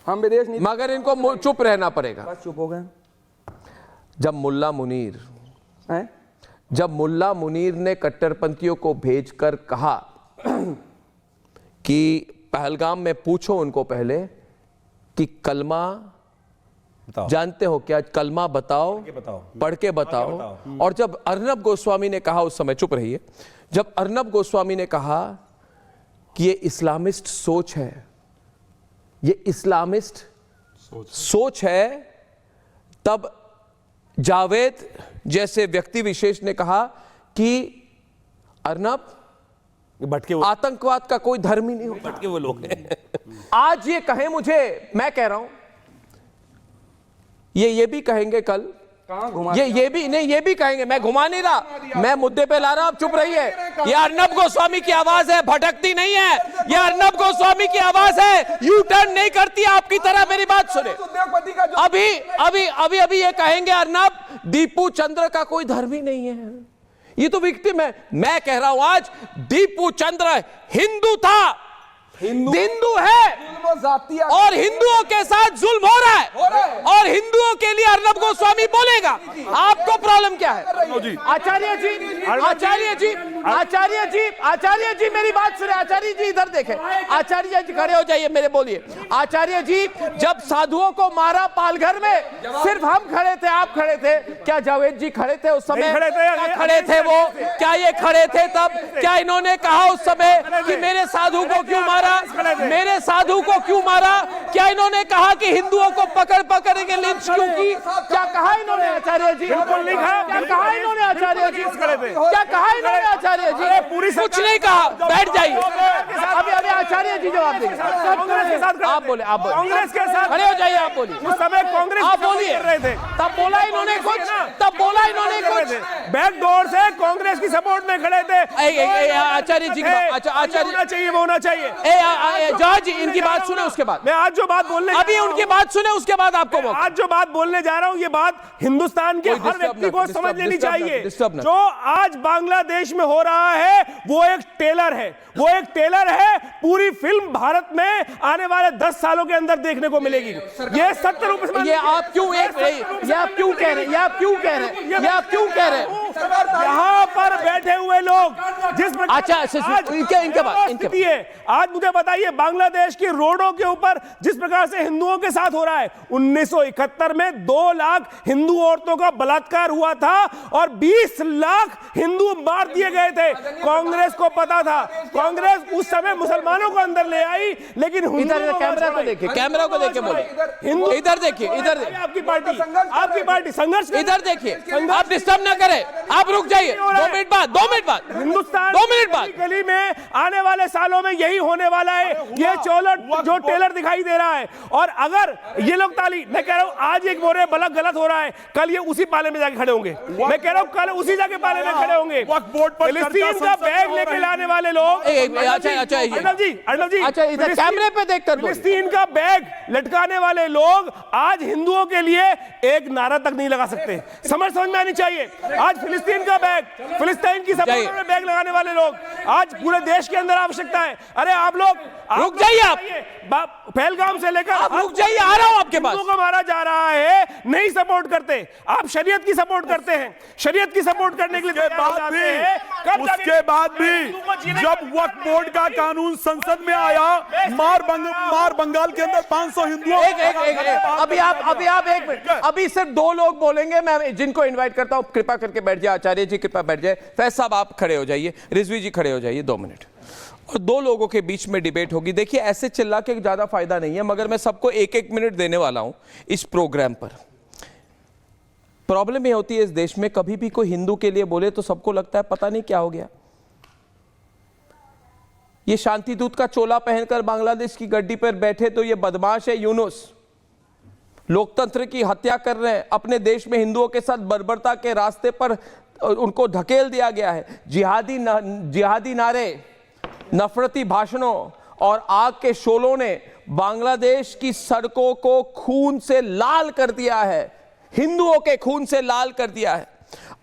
हम विदेश नीति, मगर इनको चुप रहना पड़ेगा। बस चुप हो गए। जब मुल्ला मुनीर ने कट्टरपंथियों को भेजकर कहा कि पहलगाम में पूछो उनको पहले कि कलमा जानते हो क्या, कलमा बताओ, पढ़ के बताओ। और जब अर्नब गोस्वामी ने कहा, उस समय चुप रहिए, जब अर्नब गोस्वामी ने कहा कि ये इस्लामिस्ट सोच है, ये इस्लामिस्ट सोच है, तब जावेद जैसे व्यक्ति विशेष ने कहा कि अर्नब भटके आतंकवाद का कोई धर्म ही नहीं होता, भटके वो लोग हैं। आज ये कहें मुझे, मैं कह रहा हूं ये भी कहेंगे कल, ये भी नहीं, ये भी कहेंगे, मैं घुमा नहीं रहा, मैं मुद्दे पे ला रहा हूं, आप चुप रहिए। ये अर्नब गोस्वामी की आवाज है, भटकती नहीं है, ये अर्नब गोस्वामी की आवाज है, यू टर्न नहीं करती आपकी तरह। मेरी बात सुने, अभी अभी अभी अभी ये कहेंगे अर्नब दीपू चंद्र का कोई धर्म ही नहीं है, ये तो विक्टिम है। मैं कह रहा हूं आज दीपू चंद्र हिंदू था, हिंदू है, और हिंदुओं के साथ जुल्म हो रहा है, और हिंदुओं के लिए अर्नब गोस्वामी बोलेगा। आपको प्रॉब्लम क्या है? आचार्य जी, आचार्य जी, आचार्य जी, आचार्य जी, मेरी बात सुने। आचार्य जी इधर देखें, आचार्य जी खड़े हो जाइए, मेरे बोलिए। आचार्य जी, जब साधुओं को मारा पालघर में, सिर्फ हम खड़े थे, आप खड़े थे क्या? जावेद जी खड़े थे उस समय? क्या खड़े थे वो? क्या ये खड़े थे तब? क्या इन्होंने कहा उस समय कि मेरे साधु को क्यों मारा, मेरे साधु को क्यों मारा? क्या इन्होंने कहा कि हिंदुओं को पकड़ पकड़ के लिंच क्यों की? क्या कहा इन्होंने आचार्य जी? क्या कहा इन्होंने आचार्य जी? क्या कहा इन्होंने आचार्य जी? कुछ नहीं कहा, बैठ जाइए। अभी अभी आचार्य जी जवाब देंगे। आप बोले, आप कांग्रेस के साथ खड़े हो जाइए, आप बोलिए। उस समय कांग्रेस आप बोलिए, तब बोला इन्होंने कुछ, तब बोला इन्होंने कुछ, बैकडोर से कांग्रेस की सपोर्ट में खड़े थे। आचार्य जी, आचार्य होना चाहिए, वो होना चाहिए। जज इनकी बात सुने, उसके बाद मैं आज जो बात बोलने, अभी उनकी बात सुने, उसके बाद आपको आज जो बात बोलने जा रहा हूं, ये बात हिंदुस्तान के हर व्यक्ति को समझ लेनी चाहिए। जो आज बांग्लादेश में हो रहा है वो एक टेलर है, वो एक टेलर है। पूरी फिल्म भारत में आने वाले 10 सालों के अंदर देखने को मिलेगी। ये 70 रूप से, ये आप क्यों एक, ये आप क्यों कह रहे हैं, ये आप क्यों कह रहे हैं, ये आप क्यों कह रहे हैं? यहाँ पर बैठे हुए लोग जिस प्रकार, अच्छा, इनके बाद आज मुझे बताइए, बांग्लादेश की रोडों के ऊपर जिस प्रकार से हिंदुओं के साथ हो रहा है। 1971 में 2 लाख हिंदू औरतों का बलात्कार हुआ था और 20 लाख हिंदू मार दिए गए थे। कांग्रेस को पता था, कांग्रेस उस समय मुसलमानों को अंदर ले आई, लेकिन कैमरा को देखिए, कैमरा को देखिए, बोले हिंदू, इधर देखिए, इधर आपकी पार्टी संघर्ष, इधर देखिए, आप डिस्टर्ब ना करें, आप रुक जाइए। 2 मिनट बाद, 2 मिनट बाद, हिंदुस्तान 2 मिनट बाद गली में आने वाले सालों में यही होने वाला है। ये चोलट जो टेलर दिखाई दे रहा है, और अगर ये लोग ताली, मैं कह रहा हूं आज एक बोल रहे बलक गलत हो रहा है, कल ये उसी पाले में जाके खड़े होंगे। मैं कह रहा हूं कल उसी जाके पाले में खड़े होंगे। फिलिस्तीन का बैग लेके लाने वाले लोग, अर्नब जी, अच्छा इधर कैमरे पे देखकर, फिलिस्तीन का बैग लटकाने वाले लोग आज हिंदुओं के लिए एक नारा तक नहीं लगा सकते। समझ में आनी चाहिए। आज फिलिस्तीन का बैग, फिलिस्तीन की सपोर्ट में बैग लगाने वाले लोग आज पूरे देश के अंदर आवश्यकता है। अरे आप लोग रुक जाइए, आप पहलगाम से लेकर आप रुक जाइए, आ रहा हूं आपके पास। को मारा जा रहा है, नहीं सपोर्ट करते आप, शरीयत की सपोर्ट करते हैं। शरीयत की सपोर्ट करने के लिए उसके बाद भी जब वक्फ बोर्ड का कानून संसद में आया, मार बंगाल के अंदर 500 हिंदुओं, अभी आप एक मिनट, अभी सिर्फ 2 लोग बोलेंगे, मैं जिनको इनवाइट करता हूं कृपा करके बैठ जाए। आचार्य जी कृपया बैठ जाए, फैज साहब आप खड़े हो जाइए, रिजवी जी खड़े हो जाइए, 2 मिनट, और 2 लोगों के बीच में डिबेट होगी। देखिए ऐसे चिल्ला के ज्यादा फायदा नहीं है, मगर मैं सबको 1-1 मिनट देने वाला हूं इस प्रोग्राम पर। प्रॉब्लम ये होती है इस देश में, कभी भी कोई हिंदू के लिए बोले तो सबको लगता है पता नहीं क्या हो गया। ये शांति दूत का चोला पहनकर बांग्लादेश की गड्डी पर बैठे तो ये बदमाश है यूनुस, लोकतंत्र की हत्या कर रहे हैं, अपने देश में हिंदुओं के साथ बर्बरता के रास्ते पर उनको धकेल दिया गया है। जिहादी नारे, नफरती भाषणों और आग के शोलों ने बांग्लादेश की सड़कों को खून से लाल कर दिया है, हिंदुओं के खून से लाल कर दिया है।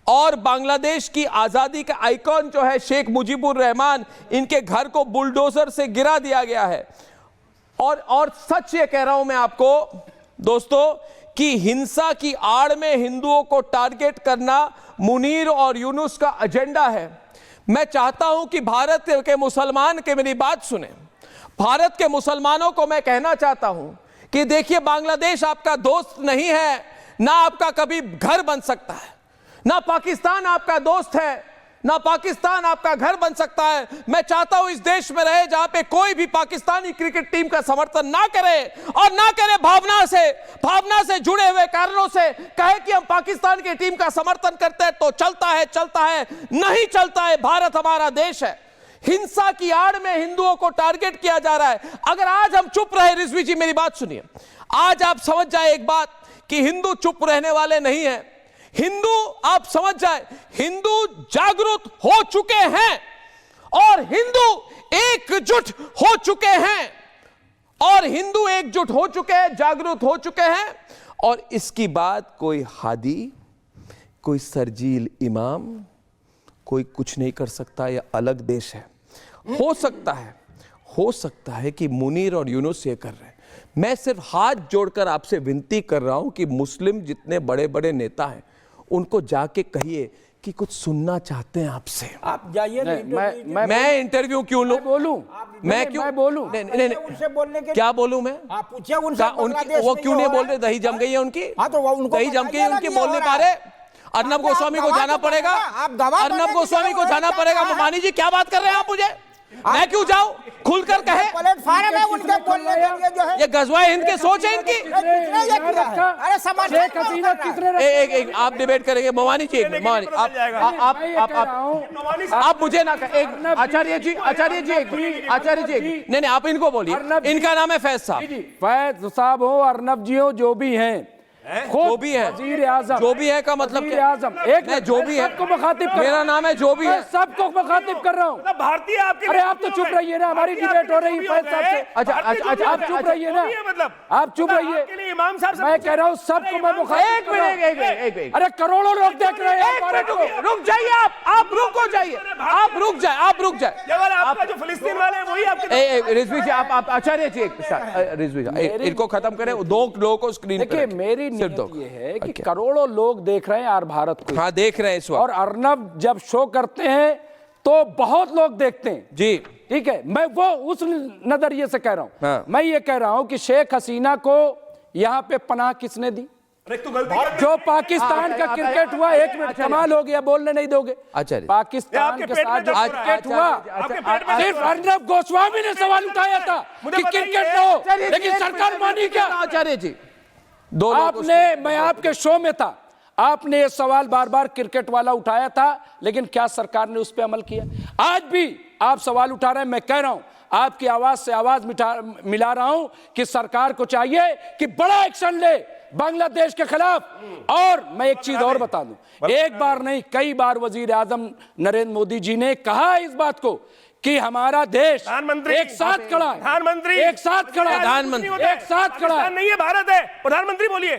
और बांग्लादेश की आजादी का आइकॉन जो है शेख मुजीबुर रहमान, इनके घर को बुलडोजर से गिरा दिया गया है। और सच ये कह रहा हूं मैं आपको दोस्तों कि हिंसा की आड़ में हिंदुओं को टारगेट करना मुनीर और यूनुस का एजेंडा है। मैं चाहता हूं कि भारत के मुसलमान के मेरी बात सुने। भारत के मुसलमानों को मैं कहना चाहता हूं कि देखिए, बांग्लादेश आपका दोस्त नहीं है, ना आपका कभी घर बन सकता है, ना पाकिस्तान आपका दोस्त है, ना पाकिस्तान आपका घर बन सकता है। मैं चाहता हूं इस देश में रहे जहां पे कोई भी पाकिस्तानी क्रिकेट टीम का समर्थन ना करे, और ना करे भावना से जुड़े हुए कारणों से कहे कि हम पाकिस्तान की टीम का समर्थन करते हैं तो चलता है, नहीं चलता है। भारत हमारा देश है। हिंसा की आड़ में हिंदुओं को टारगेट किया जा रहा है। अगर आज हम चुप रहे, रिजवी जी मेरी बात सुनिए, आज आप समझ जाए एक बात कि हिंदू चुप रहने वाले नहीं है। हिंदू, आप समझ जाए, हिंदू जागरूक हो चुके हैं और हिंदू एकजुट हो चुके हैं, और हिंदू एकजुट हो चुके हैं, जागरूक हो चुके हैं। और इसकी बात कोई हादी, कोई सरजील इमाम, कोई कुछ नहीं कर सकता। यह अलग देश है। हो सकता है कि मुनीर और यूनुस ये कर रहे हैं। मैं सिर्फ हाथ जोड़कर आपसे विनती कर रहा हूं कि मुस्लिम जितने बड़े बड़े नेता हैं उनको जाके कहिए कि कुछ सुनना चाहते हैं आपसे। आप जाइए। मैं इंटरव्यू क्यों लूं? मैं क्यों बोलूं? नहीं, उनसे बोलने के क्या बोलूं मैं? आप पूछिए उनसे। वो क्यों नहीं बोल रहे? दही जम गई है उनकी। हाँ, तो उनको दही जम गई है उनकी, बोल नहीं पा रहे। अर्नब गोस्वामी को जाना पड़ेगा। अर्नब गोस्वामी को जाना पड़ेगा। मानी जी, क्या बात कर रहे हैं आप मुझे? मैं क्यों जाऊं? खुलकर कहे। प्लेटफॉर्म है उनके बोलने के लिए जो है। ये गजवाए हिंद के सोच है इनकी। अरे समाज आप डिबेट करेंगे। मवानी जी, मवानी आप मुझे ना एक आचार्य जी नहीं, आप इनको बोलिए। इनका नाम है फैज साहब। फैज साहब हो, अर्नब जी हो, जो भी हैं, जो भी है, वजीर आजम, जो भी है का मतलब वजीर आजम, एक मैं जो भी है सबको मुखातिब कर, मेरा नाम है जो भी है, सबको मुखातिब कर रहा हूँ। भारतीय आपके, अरे आप तो चुप रहिए ना, हमारी डिबेट हो रही है फैज साहब से। अच्छा, आप चुप रहिए ना, आप चुप रहिए। इमाम साहब, मैं कह रहा हूँ सबको मैं मुखातिब कर रहा हूं। अरे करोड़ों लोग देख रहे हैं। रुक जाइए, आप रुक जाइए, आप रुक जाए। आपका जो फिलिस्तीन वाले हैं वही आपके। रिजवी जी, आप आचार्य जी, रिजवी जी इनको खत्म करें। दो लोगों को स्क्रीन देखिए, मेरी नियत ये है कि करोड़ों लोग देख रहे हैं यार भारत को। हाँ, देख रहे हैं इस वक्त। और अर्नब जब शो करते हैं तो बहुत लोग देखते हैं जी, ठीक है। मैं वो उस नजरिए से कह रहा हूं। हाँ। मैं ये कह रहा हूं कि शेख हसीना को यहां पे पनाह किसने दी? जो पाकिस्तान का क्रिकेट हुआ, एक मिनट, कमाल हो गया, बोलने नहीं दोगे? पाकिस्तान के साथ जो क्रिकेट हुआ, सिर्फ अर्नब गोस्वामी ने सवाल उठाया था कि क्रिकेट न हो, लेकिन सरकार मानी क्या? आचार्य जी, आपने, मैं आपके शो में था, आपने ये सवाल बार बार क्रिकेट वाला उठाया था, लेकिन क्या सरकार ने उस पर अमल किया? आज भी आप सवाल उठा रहे हैं। मैं कह रहा हूं, आपकी आवाज से आवाज मिला रहा हूं कि सरकार को चाहिए कि बड़ा एक्शन ले बांग्लादेश के खिलाफ। और मैं एक चीज और बता दूं, एक बार नहीं कई बार वजीर आजम नरेंद्र मोदी जी ने कहा इस बात को कि हमारा देश एक साथ खड़ा है। प्रधानमंत्री एक साथ खड़ा है। प्रधानमंत्री एक साथ खड़ा है। नहीं है, भारत है। प्रधानमंत्री बोलिए।